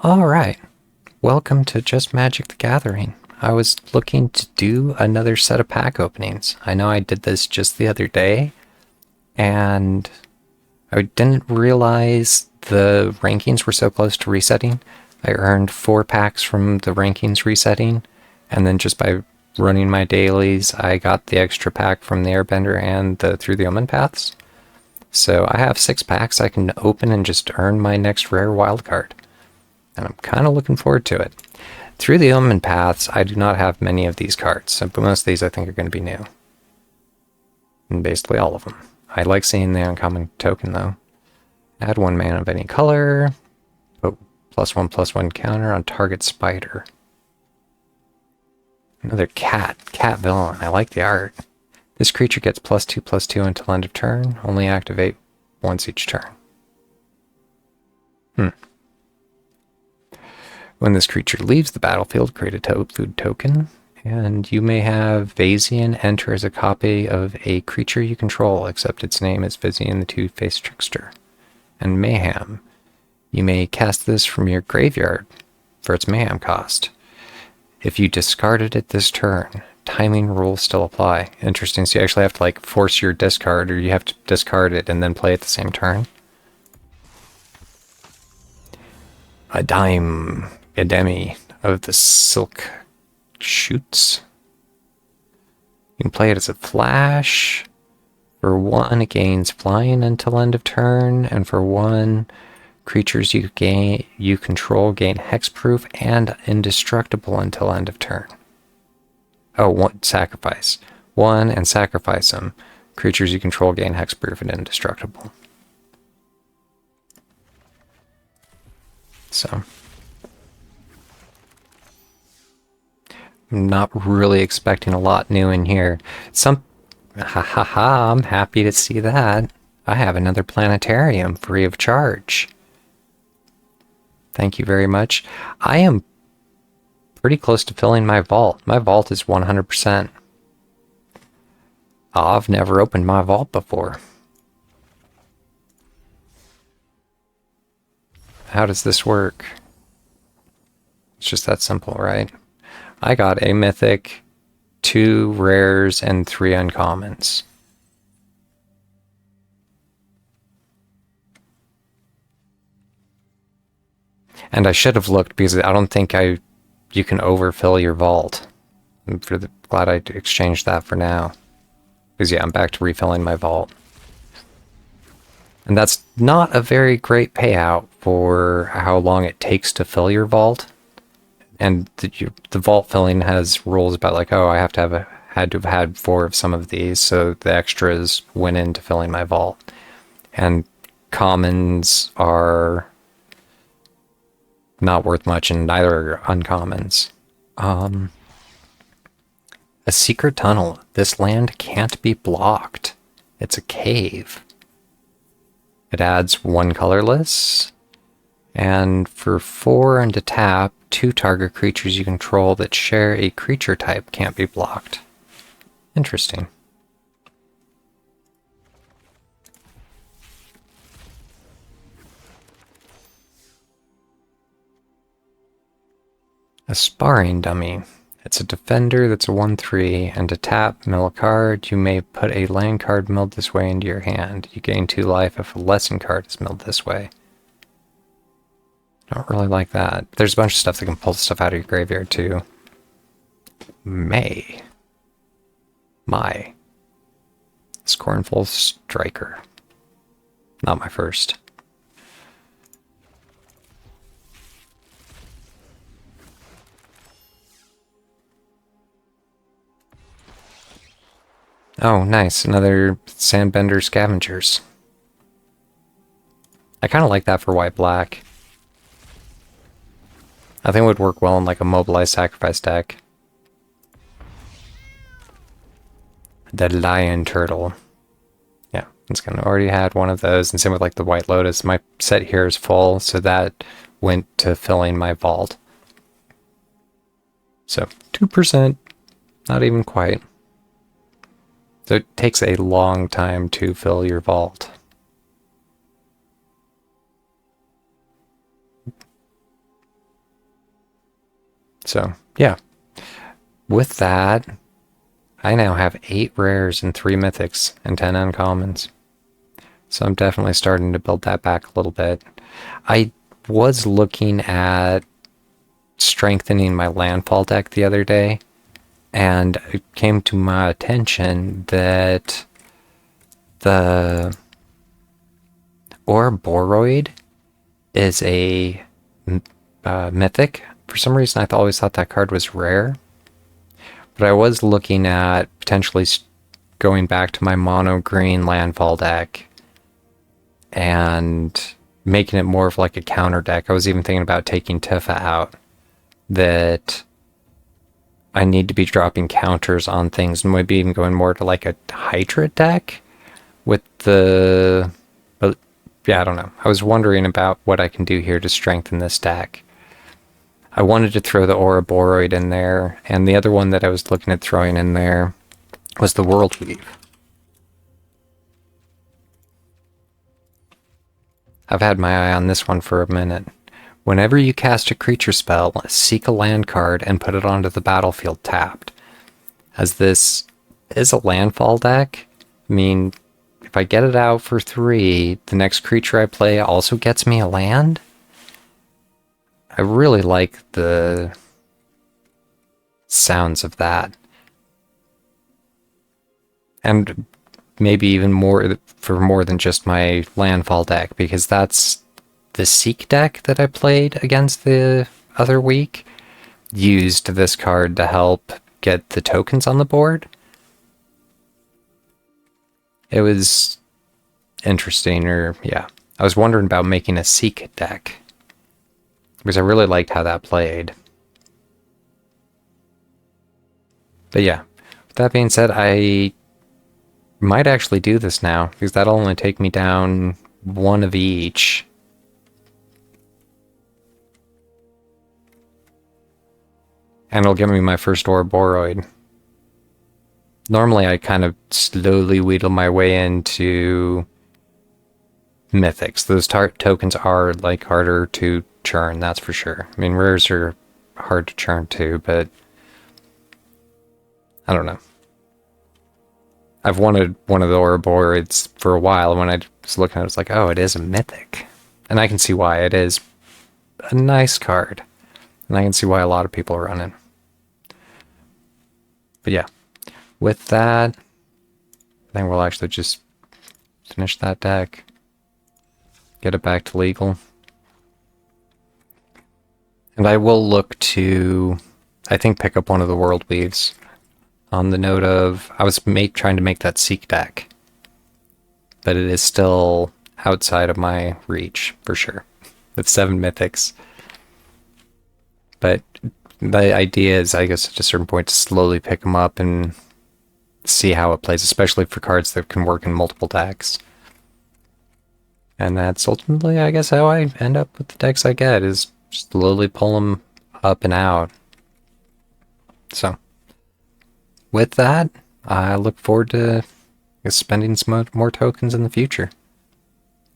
Alright, welcome to Just Magic the Gathering. I was looking to do another set of pack openings. I know I did this just the other day, and I didn't realize the rankings were so close to resetting. I earned 4 packs from the rankings resetting, and then just by running my dailies, I got the extra pack from the Airbender and the Through the Omen Paths. So I have 6 packs I can open and just earn my next rare wildcard. And I'm kind of looking forward to it. Through the Omen Paths, I do not have many of these cards, but most of these I think are going to be new. And basically all of them. I like seeing the uncommon token, though. Add 1 mana of any color. Put +1/+1 counter on target spider. Another cat villain. I like the art. This creature gets +2/+2 until end of turn. Only activate once each turn. When this creature leaves the battlefield, create a food token, and you may have Vazian enter as a copy of a creature you control, except its name is Vazian the Two-Faced Trickster. And Mayhem. You may cast this from your graveyard for its Mayhem cost. If you discarded it this turn, timing rules still apply. Interesting, so you actually have to like force your discard, or you have to discard it and then play it the same turn. A demi of the silk shoots. You can play it as a flash. For 1, it gains flying until end of turn, and for 1, creatures you control gain hexproof and indestructible until end of turn. Oh, 1 sacrifice. 1 and sacrifice them. Creatures you control gain hexproof and indestructible. So I'm not really expecting a lot new in here. I'm happy to see that. I have another planetarium free of charge. Thank you very much. I am pretty close to filling my vault. My vault is 100%. I've never opened my vault before. How does this work? It's just that simple, right? I got a mythic, 2 rares, and 3 uncommons. And I should have looked because I don't think you can overfill your vault. I'm glad I exchanged that for now. Because yeah, I'm back to refilling my vault. And that's not a very great payout for how long it takes to fill your vault. And the vault filling has rules about like, oh, I have to have had 4 of some of these, so the extras went into filling my vault. And commons are not worth much, and neither are uncommons. A secret tunnel. This land can't be blocked. It's a cave. It adds 1 colorless, and for 4 and to tap, 2 target creatures you control that share a creature type can't be blocked. Interesting. A sparring dummy. It's a defender that's a 1/3, and to tap, mill a card. You may put a land card milled this way into your hand. You gain 2 life if a lesson card is milled this way. Don't really like that. There's a bunch of stuff that can pull stuff out of your graveyard too. My Scornful Striker. Not my first. Oh, nice. Another Sandbender Scavengers. I kind of like that for white-black. I think it would work well in like a mobilized sacrifice deck. The Lion Turtle. Yeah, it's gonna already had one of those, and same with like the White Lotus. My set here is full, so that went to filling my vault. So 2%, not even quite. So it takes a long time to fill your vault. So, yeah. With that, I now have 8 rares and 3 mythics and 10 uncommons. So I'm definitely starting to build that back a little bit. I was looking at strengthening my landfall deck the other day, and it came to my attention that the Ouroboros is a mythic. For some reason, I always thought that card was rare. But I was looking at potentially going back to my mono green landfall deck and making it more of like a counter deck. I was even thinking about taking Tifa out. That I need to be dropping counters on things, and maybe even going more to like a Hydra deck with the... But yeah, I don't know. I was wondering about what I can do here to strengthen this deck. I wanted to throw the Ouroboros in there, and the other one that I was looking at throwing in there was the World Weave. I've had my eye on this one for a minute. Whenever you cast a creature spell, seek a land card and put it onto the battlefield tapped. As this is a landfall deck, I mean, if I get it out for 3, the next creature I play also gets me a land? I really like the sounds of that. And maybe even more for more than just my landfall deck, because that's the Seek deck that I played against the other week used this card to help get the tokens on the board. It was interesting, or yeah. I was wondering about making a Seek deck, because I really liked how that played. But yeah, with that being said, I might actually do this now, because that'll only take me down 1 of each. And it'll give me my first Ouroboros. Normally I kind of slowly wheedle my way into mythics. Those tokens are like harder to churn, that's for sure. I mean, rares are hard to churn too, but I don't know. I've wanted one of the Ouroboros for a while, and when I was looking at it, I was like, oh, it is a mythic. And I can see why. It is a nice card. And I can see why a lot of people are running. But yeah, with that, I think we'll actually just finish that deck. Get it back to legal. And I will look to, I think, pick up one of the World Weaves. On the note of, I was trying to make that Seek deck. But it is still outside of my reach, for sure. With 7 mythics. But the idea is, I guess, at a certain point, to slowly pick them up and see how it plays, especially for cards that can work in multiple decks. And that's ultimately, I guess, how I end up with the decks I get, is slowly pull them up and out. So, with that, I look forward to spending some more tokens in the future.